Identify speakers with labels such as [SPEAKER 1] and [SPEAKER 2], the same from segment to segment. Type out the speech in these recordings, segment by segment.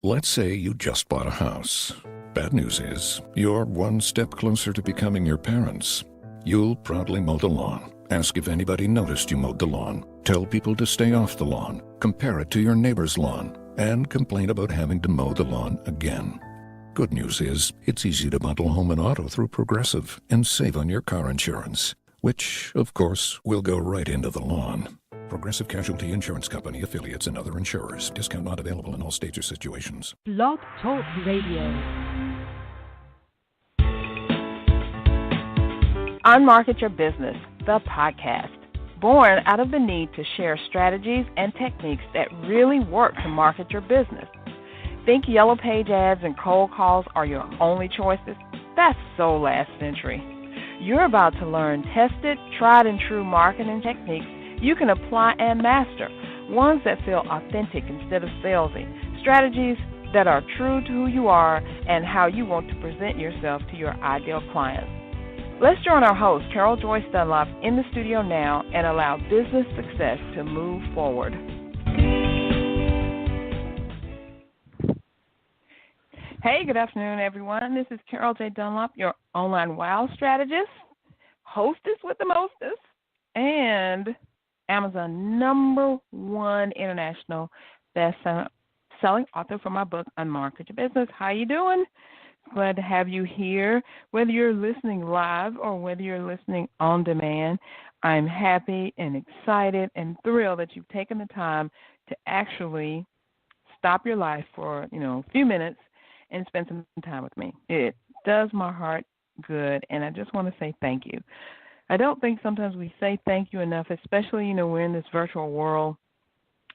[SPEAKER 1] Let's say you just bought a house. Bad news is, you're one step closer to becoming your parents. You'll proudly mow the lawn, ask if anybody noticed you mowed the lawn, tell people to stay off the lawn, compare it to your neighbor's lawn, and complain about having to mow the lawn again. Good news is, it's easy to bundle home and auto through Progressive and save on your car insurance, which, of course, will go right into the lawn. Progressive Casualty Insurance Company, affiliates, and other insurers. Discount not available in all states or situations.
[SPEAKER 2] Blog Talk Radio. Unmarket Your Business, the podcast. Born out of the need to share strategies and techniques that really work to market your business. Think yellow page ads and cold calls are your only choices? That's so last century. You're about to learn tested, tried and true marketing techniques you can apply and master, ones that feel authentic instead of salesy, strategies that are true to who you are and how you want to present yourself to your ideal clients. Let's join our host, Carol Joyce Dunlop, in the studio now and allow business success to move forward. Hey, good afternoon, everyone. This is Carol J. Dunlop, your online wow strategist, hostess with the mostest, and Amazon #1 international best-selling author for my book, Unmarket Your Business. How you doing? Glad to have you here. Whether you're listening live or whether you're listening on demand, I'm happy and excited and thrilled that you've taken the time to actually stop your life for, a few minutes and spend some time with me. It does my heart good, and I just want to say thank you. I don't think sometimes we say thank you enough, especially, we're in this virtual world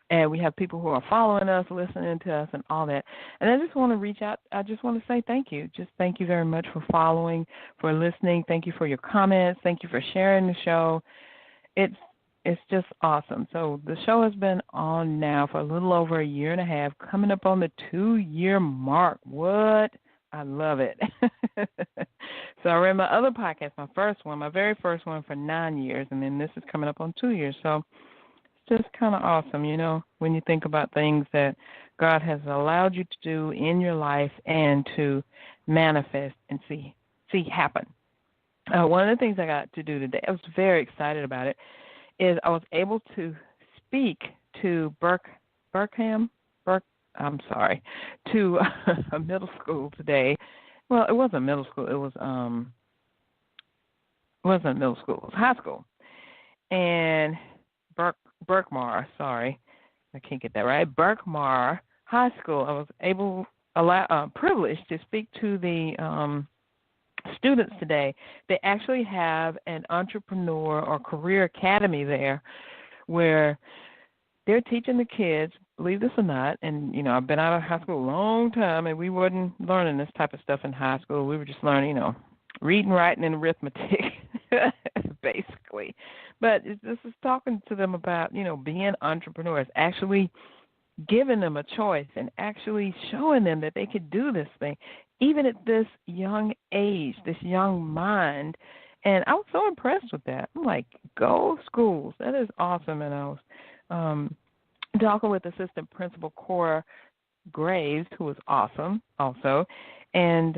[SPEAKER 2] and we have people who are following us, listening to us and all that. And I just want to reach out. I just want to say thank you. Just thank you very much for following, for listening. Thank you for your comments. Thank you for sharing the show. It's just awesome. So the show has been on now for a little over a year and a half, coming up on the 2-year mark. What? I love it. So I ran my other podcast, my very first one for 9 years, and then this is coming up on 2 years. So it's just kind of awesome, when you think about things that God has allowed you to do in your life and to manifest and see happen. One of the things I got to do today, I was very excited about it, is I was able to speak to to a middle school today. Well, it wasn't middle school. It wasn't middle school. It was high school. And Berkmar, sorry, I can't get that right. Berkmar High School. I was privileged to speak to the students today. They actually have an entrepreneur or career academy there where they're teaching the kids, believe this or not, and, I've been out of high school a long time, and we wasn't learning this type of stuff in high school. We were just learning, reading, writing, and arithmetic, basically. But this is talking to them about, being entrepreneurs, actually giving them a choice and actually showing them that they could do this thing, even at this young age, this young mind. And I was so impressed with that. I'm like, go schools. That is awesome. And I was talking with Assistant Principal Cora Graves, who was awesome also, and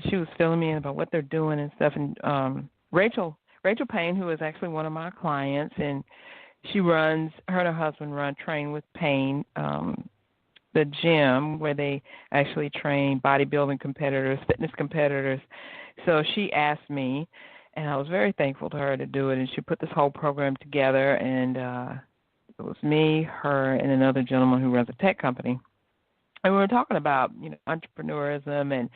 [SPEAKER 2] she was filling me in about what they're doing and stuff. And Rachel Payne, who is actually one of my clients, and her and her husband Train with Payne, the gym where they actually train bodybuilding competitors, fitness competitors. So she asked me, and I was very thankful to her to do it, and she put this whole program together, and it was me, her, and another gentleman who runs a tech company. And we were talking about, entrepreneurism and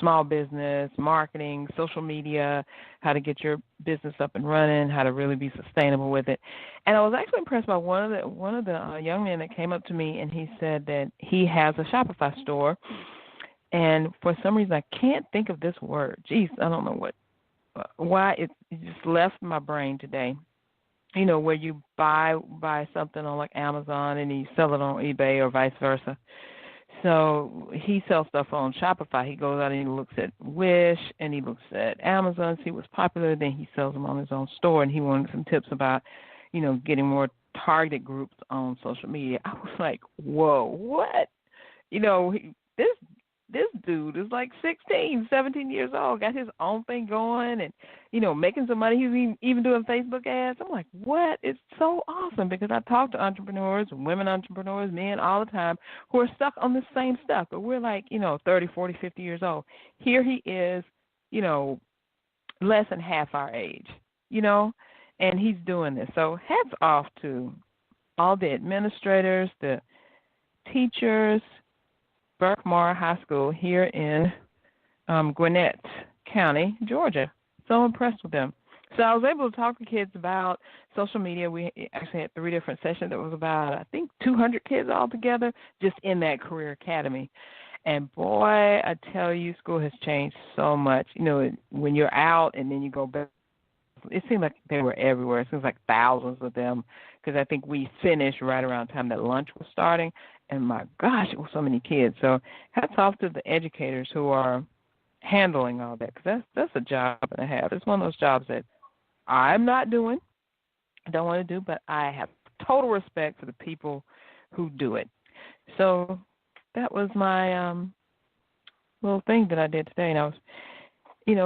[SPEAKER 2] small business, marketing, social media, how to get your business up and running, how to really be sustainable with it. And I was actually impressed by one of the young men that came up to me, and he said that he has a Shopify store. And for some reason, I can't think of this word. Geez, I don't know why it just left my brain today. Where you buy something on like Amazon and you sell it on eBay or vice versa. So he sells stuff on Shopify. He goes out and he looks at Wish and he looks at Amazon, see what's popular. Then he sells them on his own store, and he wanted some tips about, getting more target groups on social media. I was like, whoa, what? This dude is like 16, 17 years old, got his own thing going and, making some money. He's even doing Facebook ads. I'm like, what? It's so awesome because I talk to entrepreneurs, women entrepreneurs, men all the time who are stuck on the same stuff. But we're like, 30, 40, 50 years old. Here he is, less than half our age, and he's doing this. So hats off to all the administrators, the teachers, Berkmar High School here in Gwinnett County, Georgia. So impressed with them. So I was able to talk to kids about social media. We actually had 3 different sessions. That was about, I think, 200 kids altogether just in that career academy. And, boy, I tell you, school has changed so much. When you're out and then you go back, it seemed like they were everywhere. It seems like thousands of them because I think we finished right around the time that lunch was starting. And, my gosh, it was so many kids. So hats off to the educators who are handling all that because that's a job and a half. It's one of those jobs that I'm not doing, I don't want to do, but I have total respect for the people who do it. So that was my little thing that I did today, and I was,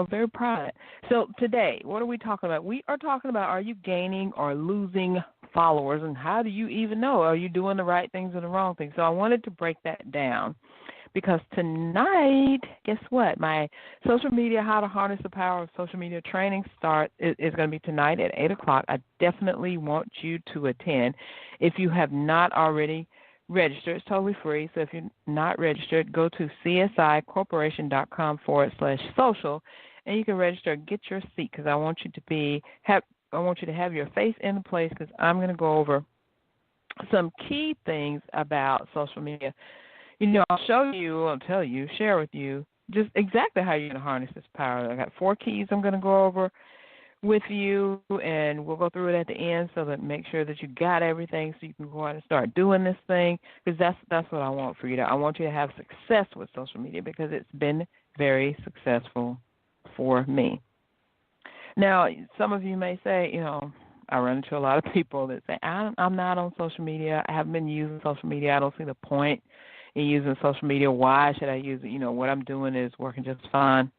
[SPEAKER 2] very proud of it. So today, what are we talking about? We are talking about, are you gaining or losing followers, and how do you even know? Are you doing the right things or the wrong things? So I wanted to break that down because tonight, guess what? My social media, how to harness the power of social media training is going to be tonight at 8 o'clock. I definitely want you to attend. If you have not already register. It's totally free. So if you're not registered, go to csicorporation.com/social, and you can register and get your seat because I want you to have your face in the place because I'm going to go over some key things about social media. I'll tell you, share with you just exactly how you're going to harness this power. I got 4 keys I'm going to go over with you, and we'll go through it at the end so that make sure that you got everything so you can go out and start doing this thing because that's what I want for you. I want you to have success with social media because it's been very successful for me. Now, some of you may say, I run into a lot of people that say, I'm not on social media. I haven't been using social media. I don't see the point in using social media. Why should I use it? What I'm doing is working just fine.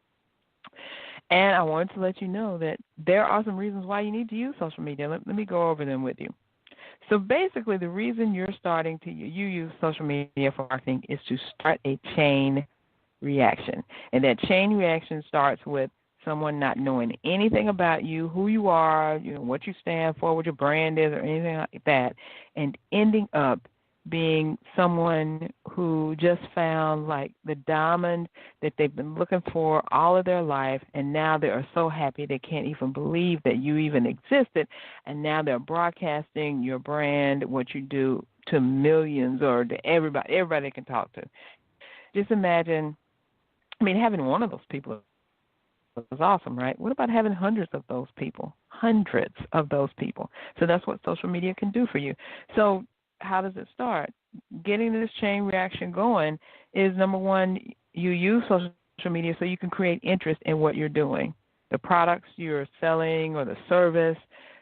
[SPEAKER 2] And I wanted to let you know that there are some reasons why you need to use social media. Let me go over them with you. So basically, the reason you're starting to use social media for marketing is to start a chain reaction. And that chain reaction starts with someone not knowing anything about you, who you are, what you stand for, what your brand is, or anything like that, and ending up being someone who just found like the diamond that they've been looking for all of their life, and now they are so happy they can't even believe that you even existed, and now they're broadcasting your brand, what you do, to millions or to everybody they can talk to. Just imagine, having one of those people is awesome, right? What about having hundreds of those people? Hundreds of those people. So that's what social media can do for you. So how does it start? Getting this chain reaction going is, number one, you use social media so you can create interest in what you're doing. The products you're selling or the service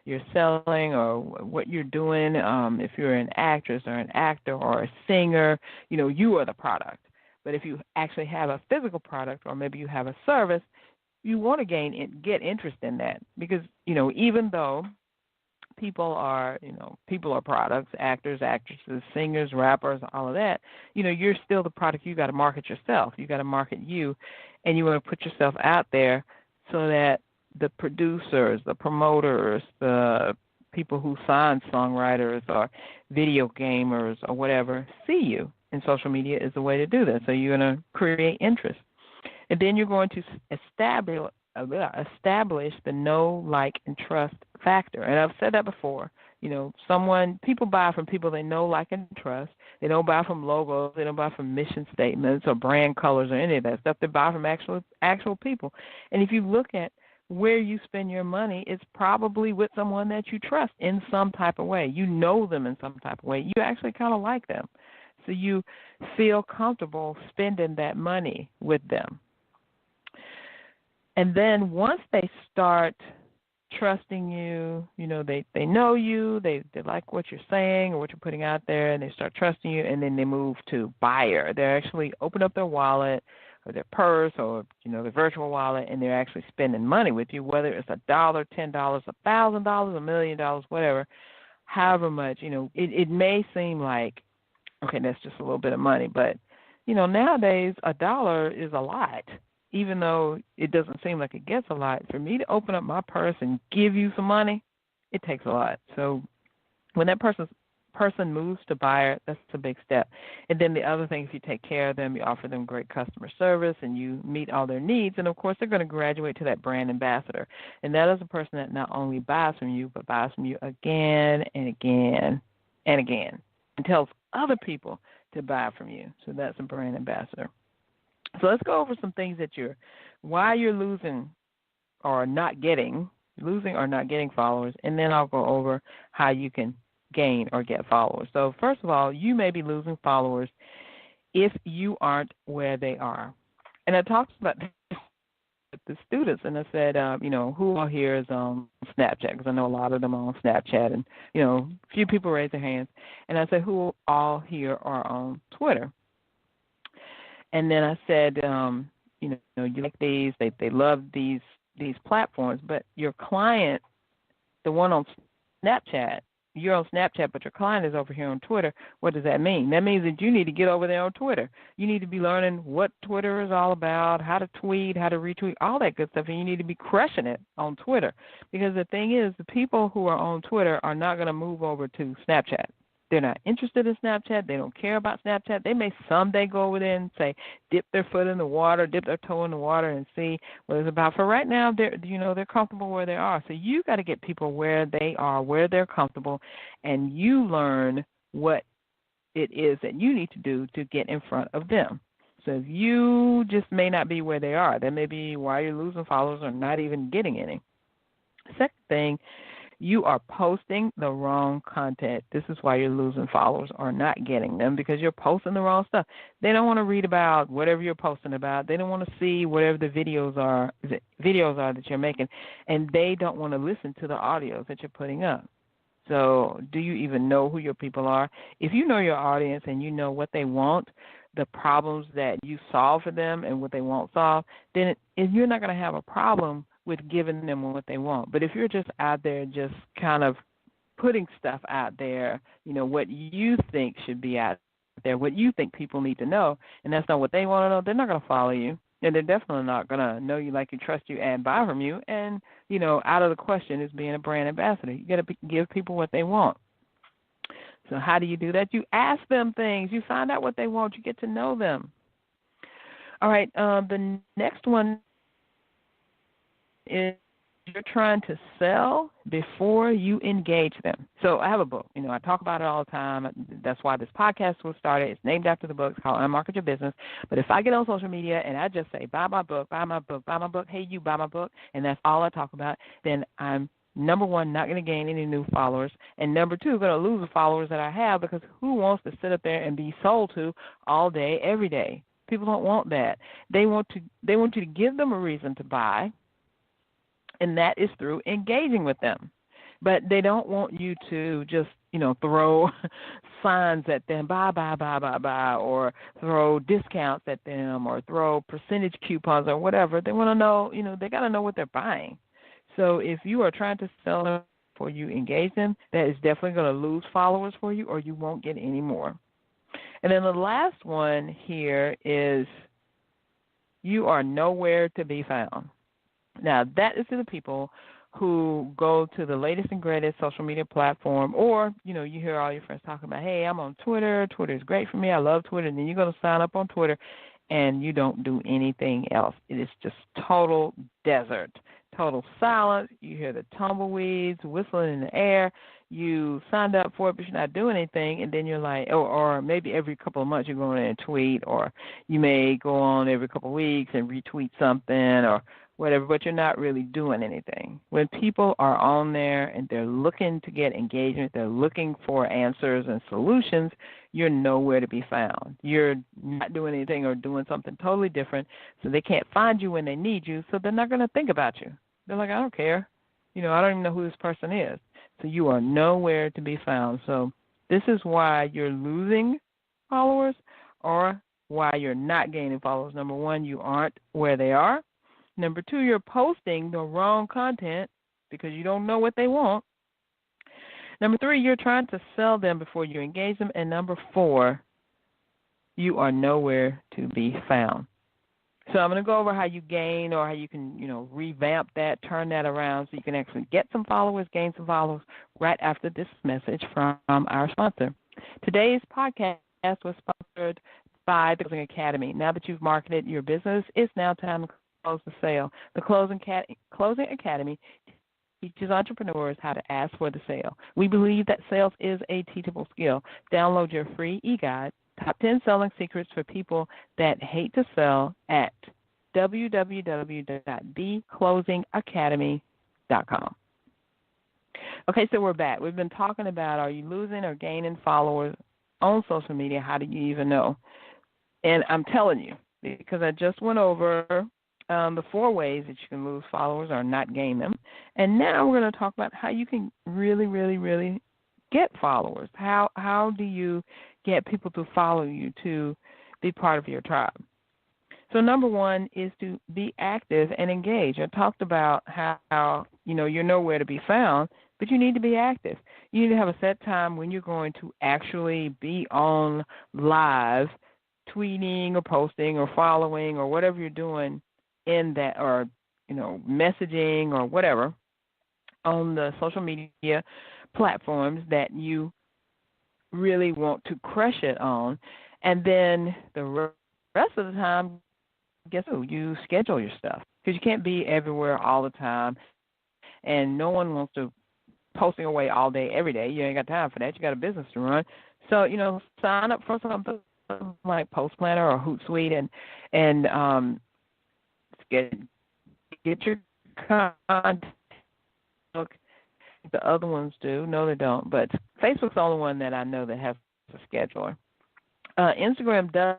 [SPEAKER 2] you're selling or what you're doing. If you're an actress or an actor or a singer, you are the product. But if you actually have a physical product or maybe you have a service, you want to get interest in that because, even though people are products, actors, actresses, singers, rappers, all of that, you're still the product. You got to market yourself. You got to market you, and you want to put yourself out there so that the producers, the promoters, the people who sign songwriters or video gamers or whatever see you. And social media is the way to do that. So you're going to create interest. And then you're going to establish the know, like, and trust factor. And I've said that before. People buy from people they know, like, and trust. They don't buy from logos. They don't buy from mission statements or brand colors or any of that stuff. They buy from actual people. And if you look at where you spend your money, it's probably with someone that you trust in some type of way. You know them in some type of way. You actually kind of like them. So you feel comfortable spending that money with them. And then once they start trusting you. They know you. They like what you're saying or what you're putting out there, and they start trusting you, and then they move to buyer. They actually open up their wallet or their purse or their virtual wallet, and they're actually spending money with you, whether it's $1, $10, $1,000, $1,000,000, whatever, however much. It may seem like, okay, that's just a little bit of money, but nowadays $1 is a lot. Even though it doesn't seem like it gets a lot, for me to open up my purse and give you some money, it takes a lot. So when that person moves to buyer, that's a big step. And then the other thing, if you take care of them, you offer them great customer service, and you meet all their needs, and of course they're going to graduate to that brand ambassador. And that is a person that not only buys from you, but buys from you again and again and again, and tells other people to buy from you. So that's a brand ambassador. So let's go over some things why you're losing or not getting followers, and then I'll go over how you can gain or get followers. So first of all, you may be losing followers if you aren't where they are. And I talked about the students, and I said, who all here is on Snapchat, because I know a lot of them are on Snapchat, and, a few people raise their hands. And I said, who all here are on Twitter? And then I said, you like these, they love these platforms, but your client, the one on Snapchat, you're on Snapchat, but your client is over here on Twitter. What does that mean? That means that you need to get over there on Twitter. You need to be learning what Twitter is all about, how to tweet, how to retweet, all that good stuff, and you need to be crushing it on Twitter. Because the thing is, the people who are on Twitter are not going to move over to Snapchat. They're not interested in Snapchat. They don't care about Snapchat. They may someday go over there and say, dip their foot in the water, dip their toe in the water, and see what it's about. For right now, they're comfortable where they are. So you got to get people where they are, where they're comfortable, and you learn what it is that you need to do to get in front of them. So if you just may not be where they are, that may be why you're losing followers or not even getting any. Second thing, you are posting the wrong content. This is why you're losing followers or not getting them, because you're posting the wrong stuff. They don't want to read about whatever you're posting about. They don't want to see whatever the videos are that you're making, and they don't want to listen to the audios that you're putting up. So do you even know who your people are? If you know your audience and you know what they want, the problems that you solve for them and what they won't solve, then you're not going to have a problem with giving them what they want. But if you're just out there just kind of putting stuff out there, what you think should be out there, what you think people need to know, and that's not what they want to know, they're not going to follow you. And they're definitely not going to know you, like you, trust you, and buy from you. And, out of the question is being a brand ambassador. You got to give people what they want. So how do you do that? You ask them things. You find out what they want. You get to know them. All right, the next one is you're trying to sell before you engage them. So I have a book. I talk about it all the time. That's why this podcast was started. It's named after the book. It's called Unmarket Your Business. But if I get on social media and I just say, buy my book, buy my book, buy my book, hey, you buy my book, and that's all I talk about, then I'm, number one, not going to gain any new followers, and number two, going to lose the followers that I have, because who wants to sit up there and be sold to all day, every day? People don't want that. They want you to give them a reason to buy, and that is through engaging with them. But they don't want you to just, throw signs at them, buy, or throw discounts at them, or throw percentage coupons or whatever. They want to know, they got to know what they're buying. So if you are trying to sell them before you engage them, that is definitely going to lose followers for you, or you won't get any more. And then the last one here is you are nowhere to be found. Now, that is to the people who go to the latest and greatest social media platform, or, you hear all your friends talking about, hey, I'm on Twitter. Twitter is great for me. I love Twitter. And then you're going to sign up on Twitter, and you don't do anything else. It is just total desert, total silence. You hear the tumbleweeds whistling in the air. You signed up for it, but you're not doing anything, and then you're like, or maybe every couple of months you're going in and tweet, or you may go on every couple of weeks and retweet something or whatever, but you're not really doing anything. When people are on there and they're looking to get engagement, they're looking for answers and solutions, you're nowhere to be found. You're not doing anything or doing something totally different, so they can't find you when they need you, so they're not going to think about you. They're like, I don't care. I don't even know who this person is. So you are nowhere to be found. So this is why you're losing followers or why you're not gaining followers. Number one, you aren't where they are. Number two, you're posting the wrong content because you don't know what they want. Number three, you're trying to sell them before you engage them. And number four, you are nowhere to be found. So I'm going to go over how you gain or how you can, revamp that, turn that around so you can actually get some followers, gain some followers right after this message from our sponsor. Today's podcast was sponsored by the Closing Academy. Now that you've marketed your business, it's now time to close the sale. The Closing Academy teaches entrepreneurs how to ask for the sale. We believe that sales is a teachable skill. Download your free e-guide, Top 10 Selling Secrets for People That Hate to Sell at www.theclosingacademy.com. Okay, so we're back. We've been talking about, are you losing or gaining followers on social media? How do you even know? And I'm telling you, because I just went over the 4 ways that you can lose followers or not gain them. And now we're going to talk about how you can really, really, really get followers. How do you get people to follow you, to be part of your tribe? So number one is to be active and engage. I talked about how you're nowhere to be found, but you need to be active. You need to have a set time when you're going to actually be on live, tweeting or posting or following or whatever you're doing in that, or messaging or whatever on the social media platforms that you really want to crush it on. And then the rest of the time, guess what? You schedule your stuff, because you can't be everywhere all the time, and no one wants to posting away all day every day. You ain't got time for that. You got a business to run. So sign up for something like Post Planner or Hootsuite and get your content. The other ones do. No, they don't. But Facebook's the only one that I know that has a scheduler. Instagram does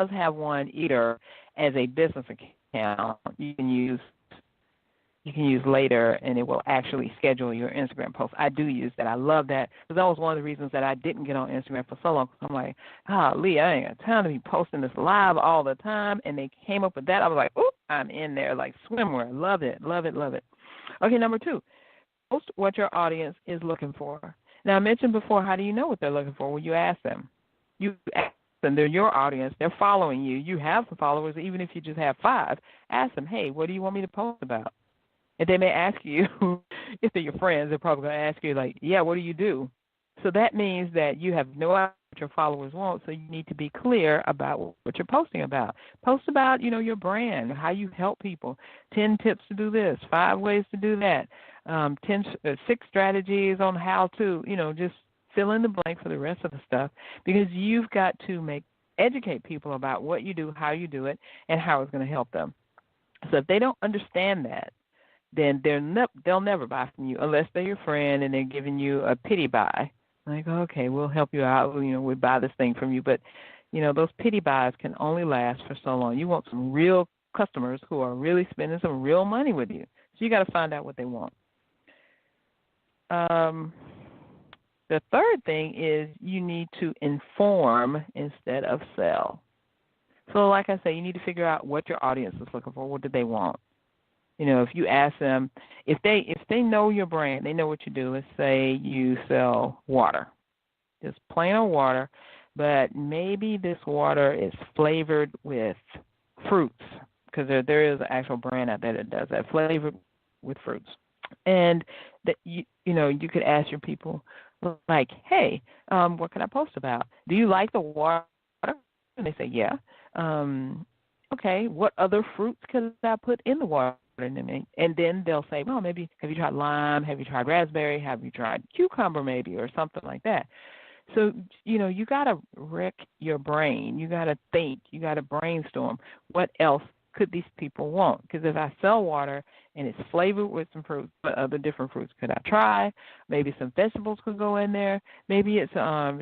[SPEAKER 2] have one either as a business account you can use later, and it will actually schedule your Instagram posts. I do use that. I love that, because that was one of the reasons that I didn't get on Instagram for so long. Cause I'm like, Lee, I ain't got time to be posting this live all the time. And they came up with that. I was like, oop, I'm in there like swimwear. Love it, love it, love it. Okay, number 2, post what your audience is looking for. Now, I mentioned before, how do you know what they're looking for? Well, you ask them. You ask them. They're your audience. They're following you. You have some followers, even if you just have 5. Ask them, hey, what do you want me to post about? And they may ask you, if they're your friends, they're probably going to ask you, like, yeah, what do you do? So that means that you have no idea what your followers want, so you need to be clear about what you're posting about. Post about, your brand, how you help people, 10 tips to do this, 5 ways to do that, 6 strategies on how to, just fill in the blank for the rest of the stuff, because you've got to educate people about what you do, how you do it, and how it's going to help them. So if they don't understand that, then they'll never buy from you unless they're your friend and they're giving you a pity buy. Like, okay, we'll help you out. We'll buy this thing from you. But, those pity buys can only last for so long. You want some real customers who are really spending some real money with you. So you got to find out what they want. The third thing is you need to inform instead of sell. So like I say, you need to figure out what your audience is looking for. What do they want? If you ask them, if they know your brand, they know what you do. Let's say you sell water, just plain old water, but maybe this water is flavored with fruits, because there is an actual brand out there that does that, flavored with fruits. And that you could ask your people, like, hey, what can I post about? Do you like the water? And they say, yeah. Okay, what other fruits could I put in the water? And then they'll say, well, maybe, have you tried lime? Have you tried raspberry? Have you tried cucumber maybe, or something like that? So, you got to wreck your brain. You got to think. You got to brainstorm. What else could these people want? Because if I sell water and it's flavored with some fruits, what other different fruits could I try? Maybe some vegetables could go in there. Maybe it's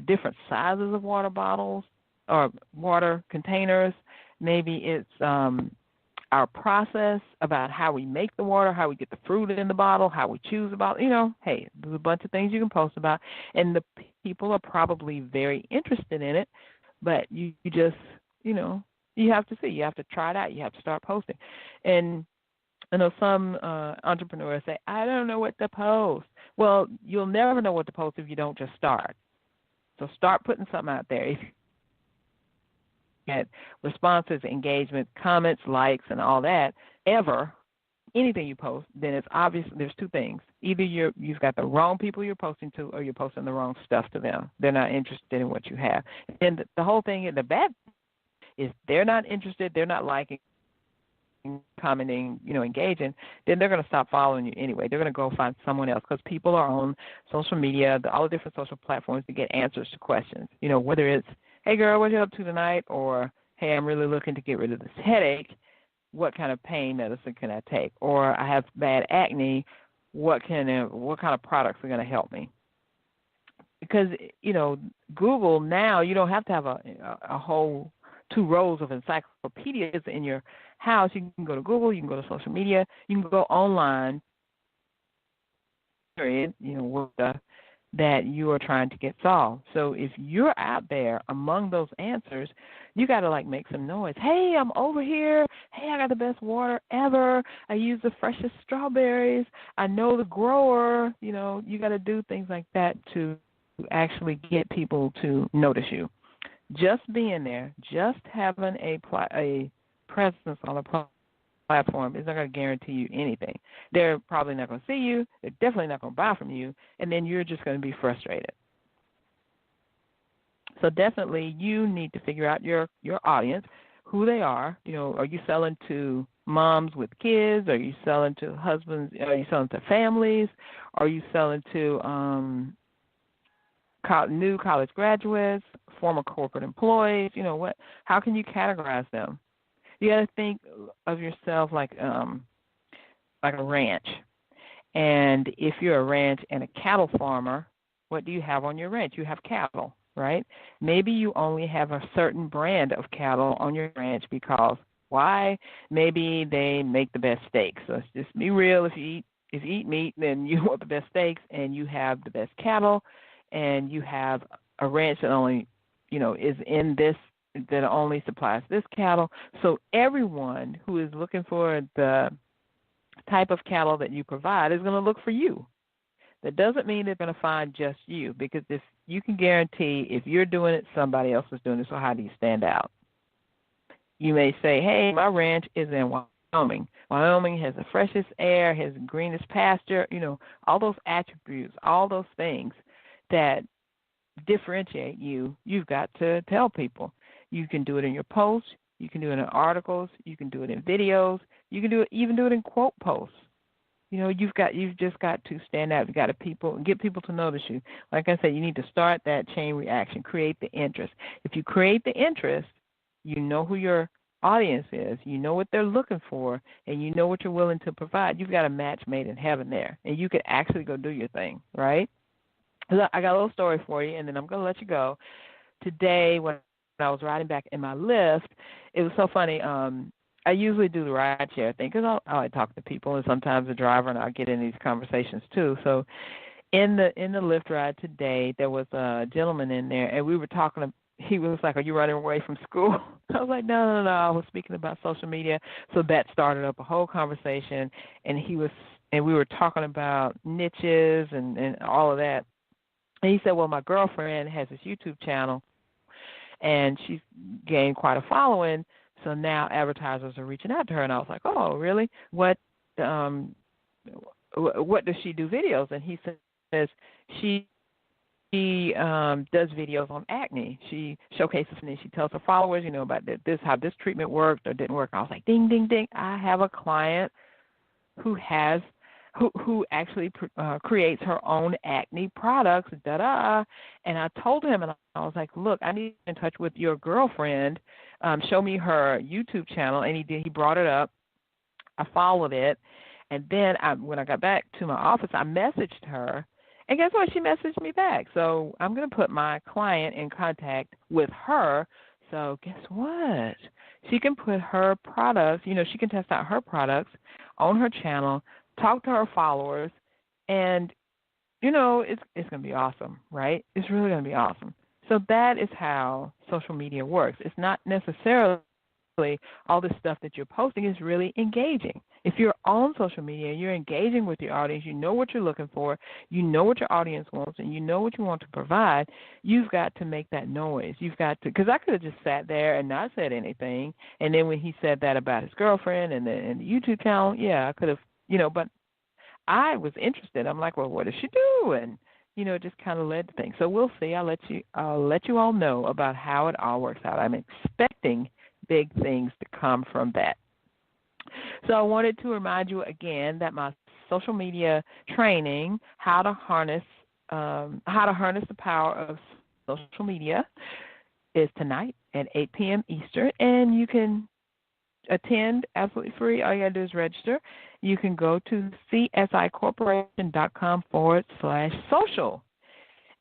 [SPEAKER 2] different sizes of water bottles or water containers. Maybe it's our process, about how we make the water, how we get the fruit in the bottle, how we choose about, hey, there's a bunch of things you can post about, and the people are probably very interested in it, but you just, you have to see, you have to try it out, you have to start posting. And I know some entrepreneurs say, I don't know what to post. Well, you'll never know what to post if you don't just start. So start putting something out there. If you get responses, engagement, comments, likes, and all that, anything you post, then it's obvious there's two things. Either you've got the wrong people you're posting to, or you're posting the wrong stuff to them. They're not interested in what you have. And the whole thing, the bad is they're not interested, they're not liking, commenting, engaging, then they're going to stop following you anyway. They're going to go find someone else, because people are on social media, all the different social platforms, to get answers to questions. Whether it's, hey girl, what you up to tonight, or hey, I'm really looking to get rid of this headache. What kind of pain medicine can I take? Or I have bad acne. What kind of products are going to help me? Because Google now, you don't have to have a whole 2 rows of encyclopedias in your house. You can go to Google, you can go to social media, you can go online, period, that you are trying to get solved. So if you're out there among those answers, you got to make some noise. Hey, I'm over here. Hey, I got the best water ever. I use the freshest strawberries. I know the grower. You got to do things like that to actually get people to notice you. Just being there, just having a presence on a platform is not going to guarantee you anything. They're probably not going to see you. They're definitely not going to buy from you, and then you're just going to be frustrated. So definitely you need to figure out your audience, who they are. Are you selling to moms with kids? Are you selling to husbands? Are you selling to families? Are you selling to new college graduates, former corporate employees? How can you categorize them? You got to think of yourself like a ranch. And if you're a ranch and a cattle farmer, what do you have on your ranch? You have cattle, right? Maybe you only have a certain brand of cattle on your ranch because why? Maybe they make the best steaks. So let's just be real. If you eat meat, then you want the best steaks, and you have the best cattle, and you have a ranch that only, is in this, that only supplies this cattle. So everyone who is looking for the type of cattle that you provide is going to look for you. That doesn't mean they're going to find just you, because if you can guarantee if you're doing it, somebody else is doing it. So how do you stand out? You may say, hey, my ranch is in Wyoming. Wyoming has the freshest air, has the greenest pasture, all those attributes, all those things that differentiate you, you've got to tell people. You can do it in your posts, you can do it in articles, you can do it in videos, you can even do it in quote posts. You've just got to stand out. You've got to get people to notice you. Like I said, you need to start that chain reaction, create the interest. If you create the interest, you know who your audience is, you know what they're looking for, and you know what you're willing to provide. You've got a match made in heaven there, and you could actually go do your thing, right? I got a little story for you, and then I'm going to let you go. Today, when I was riding back in my Lyft, it was so funny. I usually do the ride share thing because I like talk to people, and sometimes the driver and I get in these conversations too. So in the Lyft ride today, there was a gentleman in there, and we were talking. He was like, "Are you running away from school?" I was like, "No. I was speaking about social media." So that started up a whole conversation, and we were talking about niches and all of that. And he said, well, my girlfriend has this YouTube channel, and she's gained quite a following, so now advertisers are reaching out to her. And I was like, oh, really? What does she do videos? And he says she does videos on acne. She showcases and she tells her followers, about how this treatment worked or didn't work. I was like, ding, ding, ding. I have a client who actually creates her own acne products, And I told him, and I was like, look, I need to get in touch with your girlfriend. Show me her YouTube channel. And he did. He brought it up. I followed it. And then when I got back to my office, I messaged her. And guess what? She messaged me back. So I'm going to put my client in contact with her. So guess what? she can put her products, she can test out her products on her channel, talk to her followers, and, it's going to be awesome, right? It's really going to be awesome. So that is how social media works. It's not necessarily all this stuff that you're posting is really engaging. If you're on social media, you're engaging with your audience, you know what you're looking for, you know what your audience wants, and you know what you want to provide, you've got to make that noise. You've got to, because I could have just sat there and not said anything, and then when he said that about his girlfriend and the YouTube channel, yeah, I could have, but I was interested. I'm like, well, what does she do? And it just kind of led to things. So we'll see. I'll let you all know about how it all works out. I'm expecting big things to come from that. So I wanted to remind you again that my social media training, how to harness the power of social media, is tonight at 8 p.m. Eastern, and you can attend absolutely free. All you got to do is register. You can go to csicorporation.com/social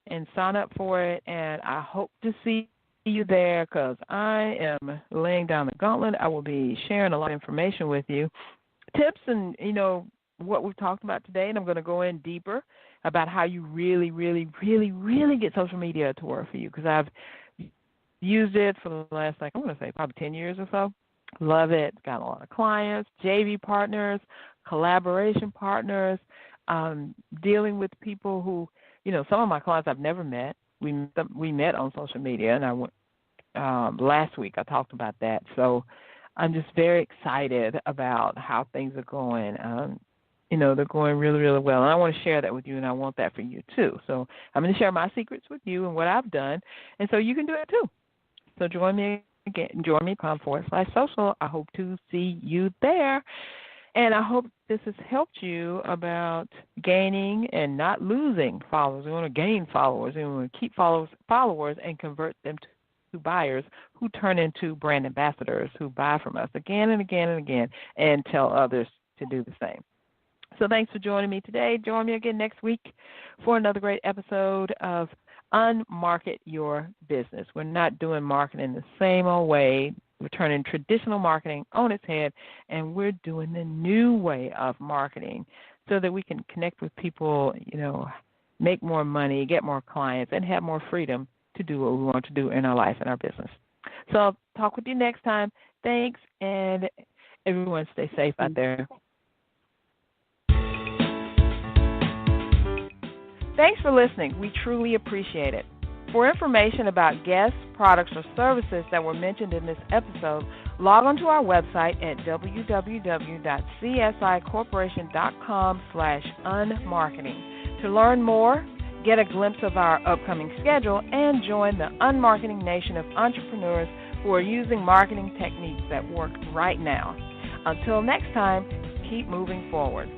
[SPEAKER 2] and sign up for it, and I hope to see you there because I am laying down the gauntlet. I will be sharing a lot of information with you, tips and, what we've talked about today, and I'm going to go in deeper about how you really, really, really, really get social media to work for you because I've used it for the last, I want to say probably 10 years or so. Love it. Got a lot of clients, JV partners, collaboration partners, dealing with people who, some of my clients I've never met. We met on social media, and I went last week. I talked about that. So I'm just very excited about how things are going. They're going really, really well, and I want to share that with you, and I want that for you too. So I'm going to share my secrets with you and what I've done, and so you can do it too. So join me again. Join me /social. I hope to see you there. And I hope this has helped you about gaining and not losing followers. We want to gain followers. We want to keep followers and convert them to buyers who turn into brand ambassadors who buy from us again and again and again and tell others to do the same. So thanks for joining me today. Join me again next week for another great episode of Unmarket Your Business. We're not doing marketing the same old way. We're turning traditional marketing on its head, and we're doing the new way of marketing so that we can connect with people, make more money, get more clients, and have more freedom to do what we want to do in our life and our business. So I'll talk with you next time. Thanks, and everyone stay safe out there. Thanks for listening. We truly appreciate it. For information about guests, products, or services that were mentioned in this episode, log on to our website at www.csicorporation.com/unmarketing. To learn more, get a glimpse of our upcoming schedule, and join the unmarketing nation of entrepreneurs who are using marketing techniques that work right now. Until next time, keep moving forward.